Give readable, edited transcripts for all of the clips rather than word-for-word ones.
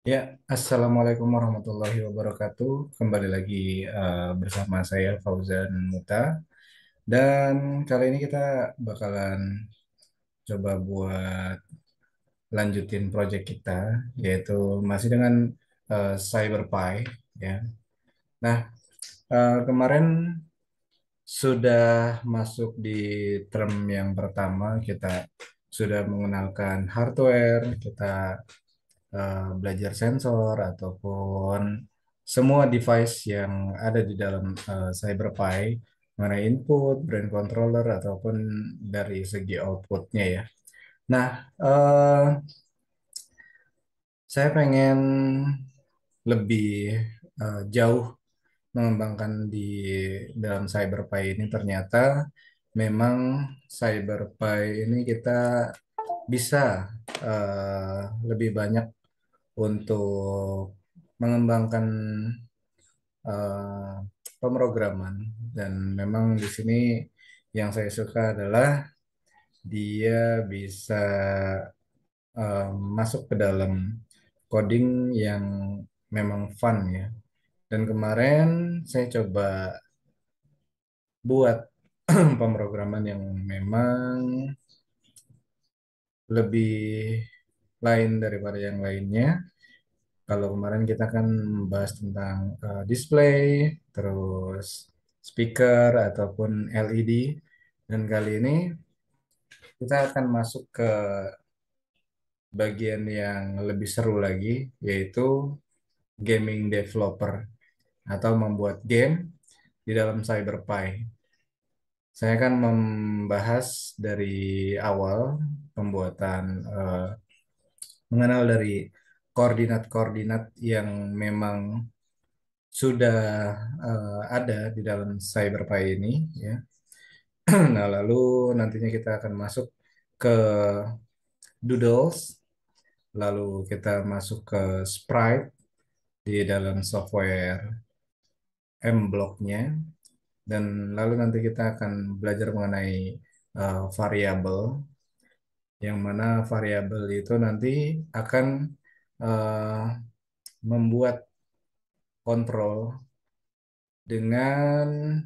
Ya, Assalamualaikum warahmatullahi wabarakatuh. Kembali lagi bersama saya Fauzan Muta. Dan kali ini kita bakalan coba buat lanjutin project kita, yaitu masih dengan CyberPy. Ya. Nah, kemarin sudah masuk di term yang pertama, kita sudah mengenalkan hardware, kita belajar sensor ataupun semua device yang ada di dalam CyberPy mengenai input, brain controller ataupun dari segi outputnya ya. Nah, eh, saya pengen lebih jauh mengembangkan di dalam CyberPy ini. Ternyata memang CyberPy ini kita bisa lebih banyak untuk mengembangkan eh, pemrograman, dan memang di sini yang saya suka adalah dia bisa masuk ke dalam coding yang memang fun ya. Dan kemarin saya coba buat pemrograman yang memang lebih lain daripada yang lainnya. Kalau kemarin kita kan membahas tentang display, terus speaker ataupun LED, dan kali ini kita akan masuk ke bagian yang lebih seru lagi, yaitu gaming developer atau membuat game di dalam CyberPy. Saya akan membahas dari awal pembuatan, mengenal dari koordinat-koordinat yang memang sudah ada di dalam CyberPy ini ya. Nah, lalu nantinya kita akan masuk ke doodles, lalu kita masuk ke sprite di dalam software M-Block-nya, dan lalu nanti kita akan belajar mengenai variabel, yang mana variabel itu nanti akan eh, membuat kontrol dengan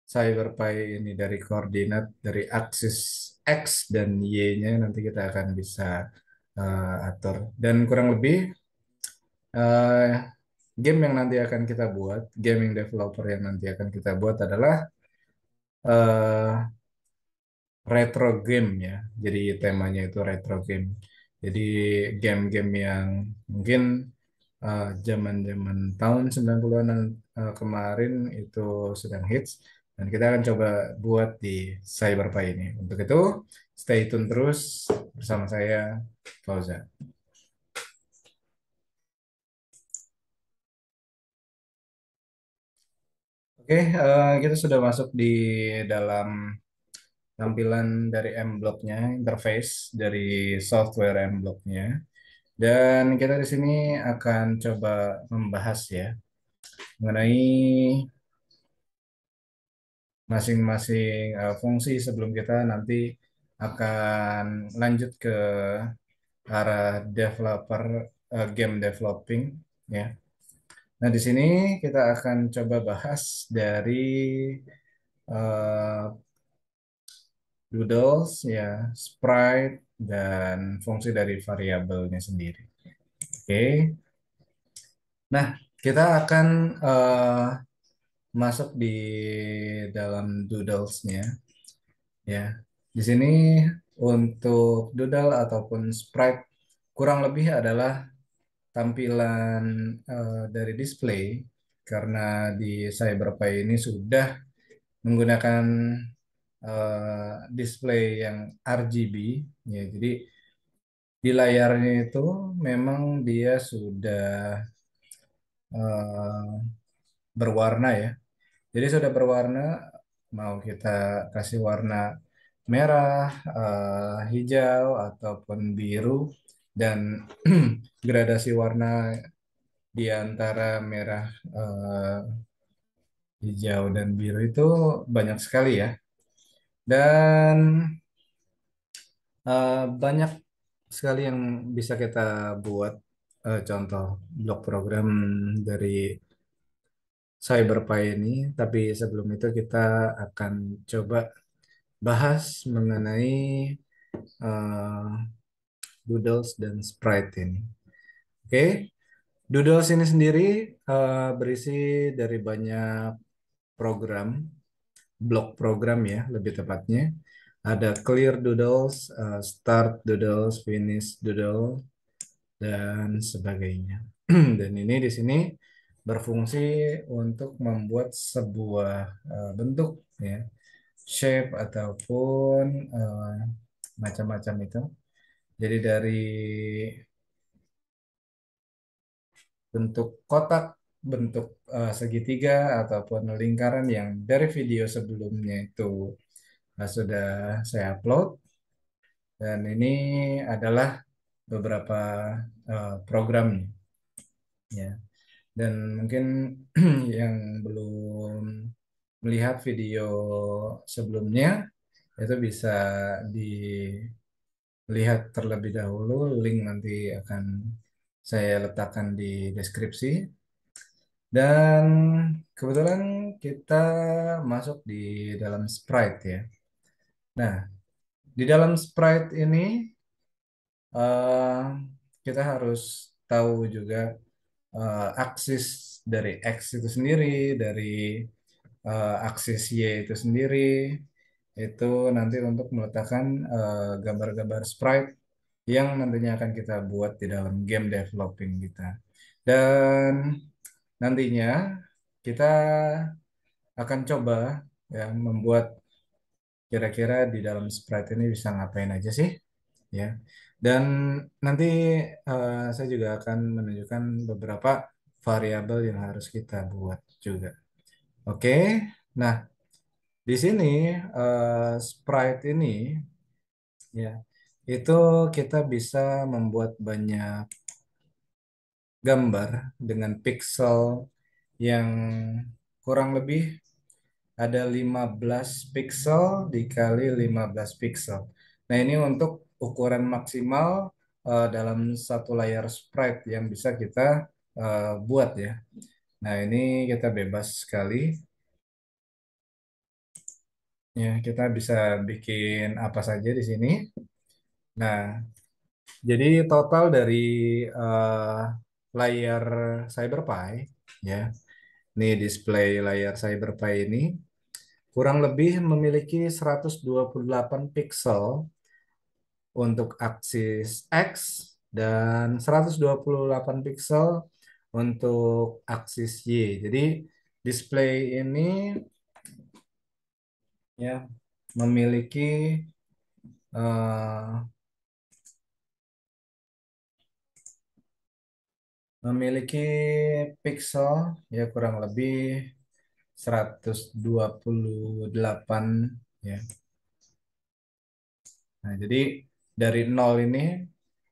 CyberPy ini dari koordinat dari aksis X dan Y-nya, nanti kita akan bisa atur. Dan kurang lebih eh, game yang nanti akan kita buat, gaming developer yang nanti akan kita buat adalah eh, retro game ya. Jadi temanya itu retro game. Jadi game-game yang mungkin zaman-zaman tahun 90-an kemarin itu sedang hits, dan kita akan coba buat di CyberPy ini. Untuk itu, stay tune terus bersama saya, Fauza. Oke, kita sudah masuk di dalam tampilan dari M-Block-nya, interface dari software M-Block-nya. Dan kita di sini akan coba membahas ya mengenai masing-masing fungsi sebelum kita nanti akan lanjut ke arah developer, game developing ya. Nah, di sini kita akan coba bahas dari eh, doodles ya, sprite dan fungsi dari variabelnya sendiri. Oke. Nah, kita akan masuk di dalam doodles-nya ya. Di sini untuk doodle ataupun sprite kurang lebih adalah tampilan dari display, karena di CyberPy ini sudah menggunakan display yang RGB ya. Jadi di layarnya itu memang dia sudah eh, berwarna ya. Jadi sudah berwarna, mau kita kasih warna merah, hijau, ataupun biru, dan gradasi warna di antara merah, eh, hijau, dan biru itu banyak sekali ya. Dan banyak sekali yang bisa kita buat contoh blok program dari CyberPy ini, tapi sebelum itu kita akan coba bahas mengenai eh, Doodles dan Sprite ini. Oke, Doodles ini sendiri berisi dari banyak program, blok program ya, lebih tepatnya. Ada Clear Doodles, Start Doodles, Finish Doodle, dan sebagainya. Dan ini di sini berfungsi untuk membuat sebuah bentuk ya, shape ataupun macam-macam itu. Jadi dari bentuk kotak, bentuk segitiga ataupun lingkaran yang dari video sebelumnya itu sudah saya upload, dan ini adalah beberapa programnya ya. Dan mungkin yang belum melihat video sebelumnya itu bisa dilihat terlebih dahulu. Link nanti akan saya letakkan di deskripsi. Dan kebetulan kita masuk di dalam Sprite ya. Nah, di dalam Sprite ini eh, kita harus tahu juga aksis dari X itu sendiri, dari aksis Y itu sendiri, itu nanti untuk meletakkan gambar-gambar sprite yang nantinya akan kita buat di dalam game developing kita. Dan nantinya kita akan coba ya membuat kira-kira di dalam sprite ini bisa ngapain aja sih ya. Dan nanti saya juga akan menunjukkan beberapa variabel yang harus kita buat juga. Oke, nah di sini sprite ini ya itu kita bisa membuat banyak gambar dengan pixel yang kurang lebih ada 15 pixel dikali 15 pixel. Nah, ini untuk ukuran maksimal dalam satu layar sprite yang bisa kita buat ya. Nah, ini kita bebas sekali. Ya, kita bisa bikin apa saja di sini. Nah, jadi total dari eh, layar CyberPy, ya, ini display layar CyberPy ini kurang lebih memiliki 128 pixel untuk aksis X dan 128 pixel untuk aksis Y. Jadi display ini ya memiliki eh, memiliki pixel ya kurang lebih 128 ya. Nah, jadi dari nol ini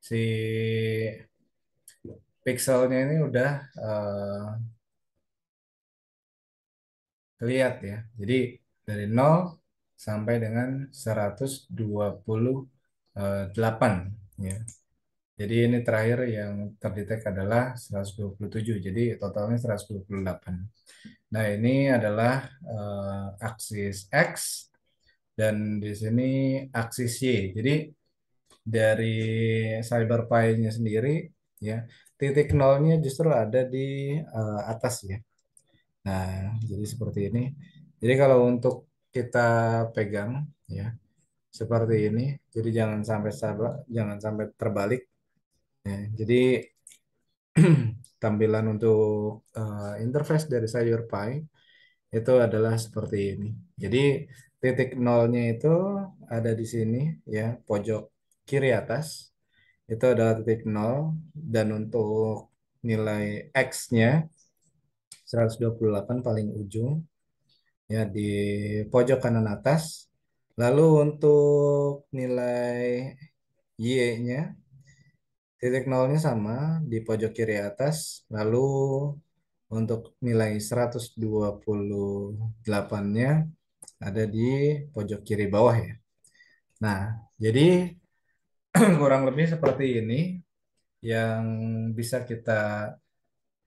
si pixelnya ini udah lihat ya. Jadi dari nol sampai dengan 128 ya. Jadi ini terakhir yang terdetek adalah 127. Jadi totalnya 128. Nah, ini adalah aksis X dan di sini aksis Y. Jadi dari CyberPy-nya sendiri ya, titik nolnya justru ada di atas ya. Nah, jadi seperti ini. Jadi kalau untuk kita pegang ya seperti ini, jadi jangan sampai jangan sampai terbalik. Ya. Jadi tampilan untuk interface dari CyberPy itu adalah seperti ini. Jadi titik nolnya itu ada di sini ya, pojok kiri atas itu adalah titik nol, dan untuk nilai X-nya 128 paling ujung ya di pojok kanan atas. Lalu untuk nilai Y-nya titik nolnya sama di pojok kiri atas. Lalu untuk nilai 128-nya ada di pojok kiri bawah ya. Nah, jadi kurang lebih seperti ini yang bisa kita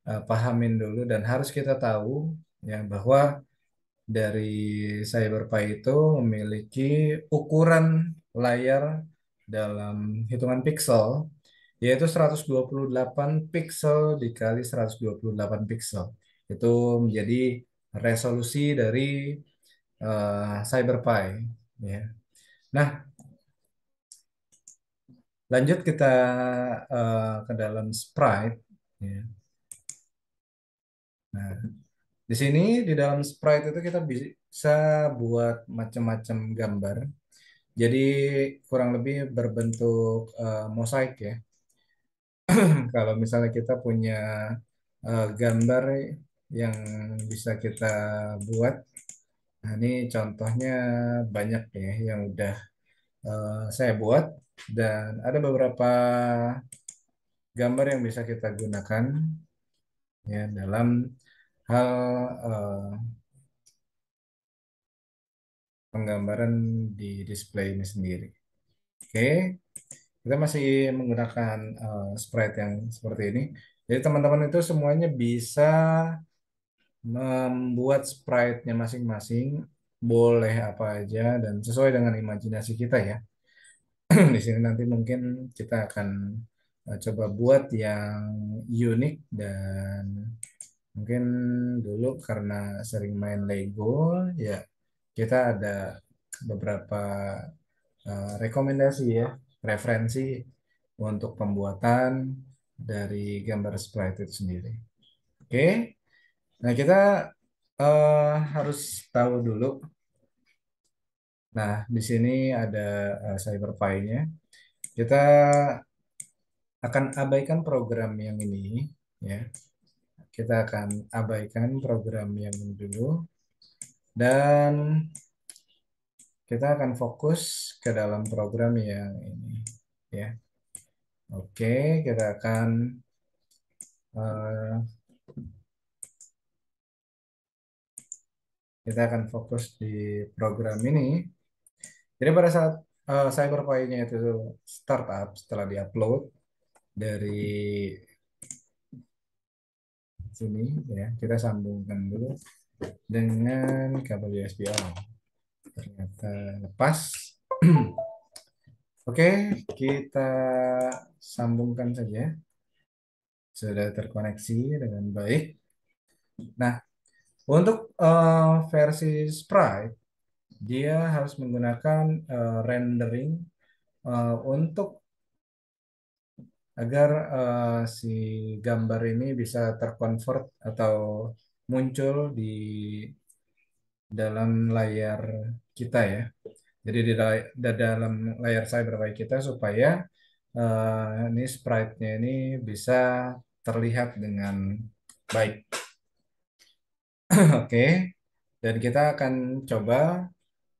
pahamin dulu dan harus kita tahu ya bahwa dari CyberPy itu memiliki ukuran layar dalam hitungan piksel yaitu 128 piksel dikali 128 piksel. Itu menjadi resolusi dari CyberPy ya. Nah, lanjut kita ke dalam sprite ya. Nah, di sini di dalam sprite itu kita bisa buat macam-macam gambar. Jadi kurang lebih berbentuk mosaik ya. Kalau misalnya kita punya gambar yang bisa kita buat, nah ini contohnya banyak ya yang udah saya buat dan ada beberapa gambar yang bisa kita gunakan ya dalam hal eh, penggambaran di display ini sendiri. Oke, kita masih menggunakan sprite yang seperti ini. Jadi teman-teman itu semuanya bisa membuat sprite-nya masing-masing, boleh apa aja dan sesuai dengan imajinasi kita ya. Di sini nanti mungkin kita akan coba buat yang unik dan mungkin dulu karena sering main Lego ya kita ada beberapa rekomendasi ya, referensi untuk pembuatan dari gambar sprite itu sendiri. Oke, nah kita harus tahu dulu. Nah, di sini ada CyberPy-nya. Kita akan abaikan program yang ini, ya. Kita akan abaikan program yang ini dulu, dan kita akan fokus ke dalam program yang ini, ya. Oke, kita akan eh, fokus di program ini. Jadi pada saat CyberPy-nya itu startup setelah diupload dari sini, ya, kita sambungkan dulu dengan kabel USB. Oh, ternyata lepas. Oke, kita sambungkan saja. Sudah terkoneksi dengan baik. Nah, untuk versi Sprite, dia harus menggunakan rendering untuk agar si gambar ini bisa terkonvert atau muncul di dalam layar kita ya. Jadi di dalam layar CyberPy kita supaya ini sprite-nya ini bisa terlihat dengan baik. Oke, dan kita akan coba.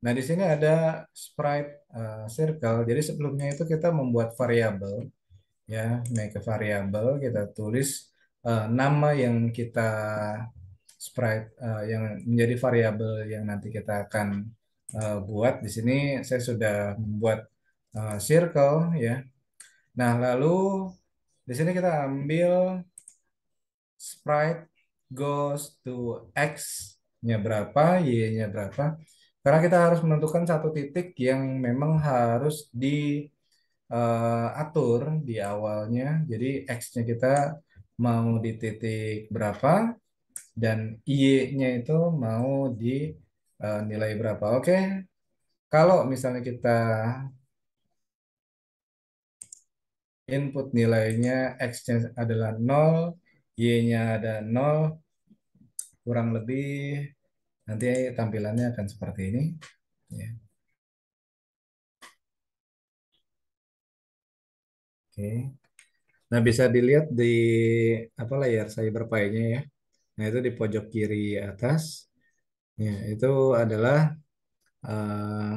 Nah, di sini ada sprite circle. Jadi sebelumnya itu kita membuat variabel, ya, make a variabel. Kita tulis nama yang kita sprite yang menjadi variabel yang nanti kita akan buat. Di sini saya sudah membuat circle, ya. Nah, lalu di sini kita ambil sprite goes to X-nya berapa, Y-nya berapa. Karena kita harus menentukan satu titik yang memang harus diatur di awalnya. Jadi X-nya kita mau di titik berapa dan Y-nya itu mau di nilai berapa. Oke, kalau misalnya kita input nilainya X-nya adalah 0, Y-nya ada 0, kurang lebih nanti tampilannya akan seperti ini. Ya. Oke. Nah, bisa dilihat di apa layar CyberPy-nya ya. Nah, itu di pojok kiri atas. Ya, itu adalah eh,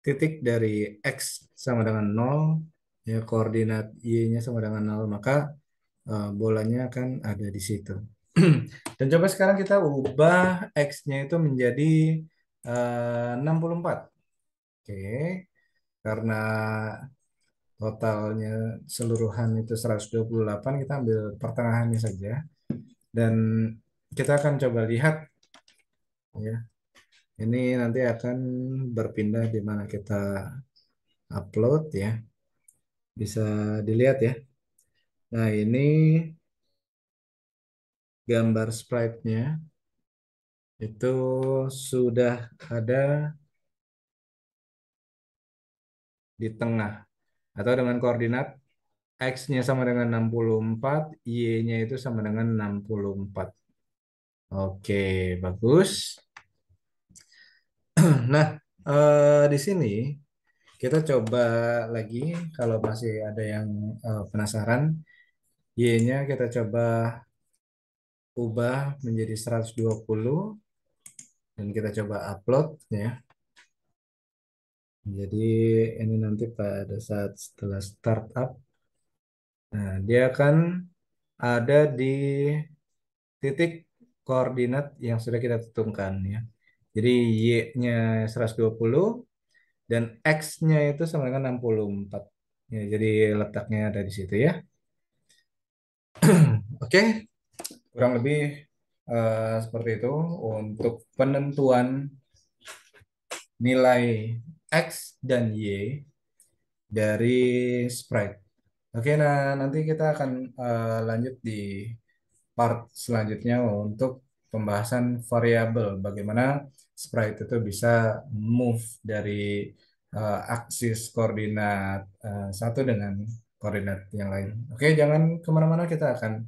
titik dari X sama dengan 0, ya, koordinat Y-nya sama dengan 0, maka bolanya akan ada di situ. Dan coba sekarang kita ubah X-nya itu menjadi 64. Oke. karena totalnya seluruhan itu 128, kita ambil pertengahannya saja. Dan kita akan coba lihat ya. Ini nanti akan berpindah di mana kita upload ya. Bisa dilihat ya. Nah, ini gambar sprite-nya itu sudah ada di tengah atau dengan koordinat X-nya sama dengan 64, Y-nya itu sama dengan 64. Oke, bagus. Nah, di sini kita coba lagi kalau masih ada yang penasaran, Y-nya kita coba ubah menjadi 120 dan kita coba upload ya. Jadi ini nanti pada saat setelah startup, nah dia akan ada di titik koordinat yang sudah kita tentukan ya. Jadi Y-nya 120 dan X-nya itu sama dengan 64. Ya, jadi letaknya ada di situ ya. Oke, kurang lebih seperti itu untuk penentuan nilai X dan Y dari sprite. Oke, nah nanti kita akan lanjut di part selanjutnya untuk pembahasan variabel, bagaimana sprite itu bisa move dari aksis koordinat satu dengan koordinat yang lain. Oke, jangan kemana-mana, kita akan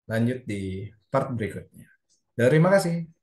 lanjut di part berikutnya. Terima kasih.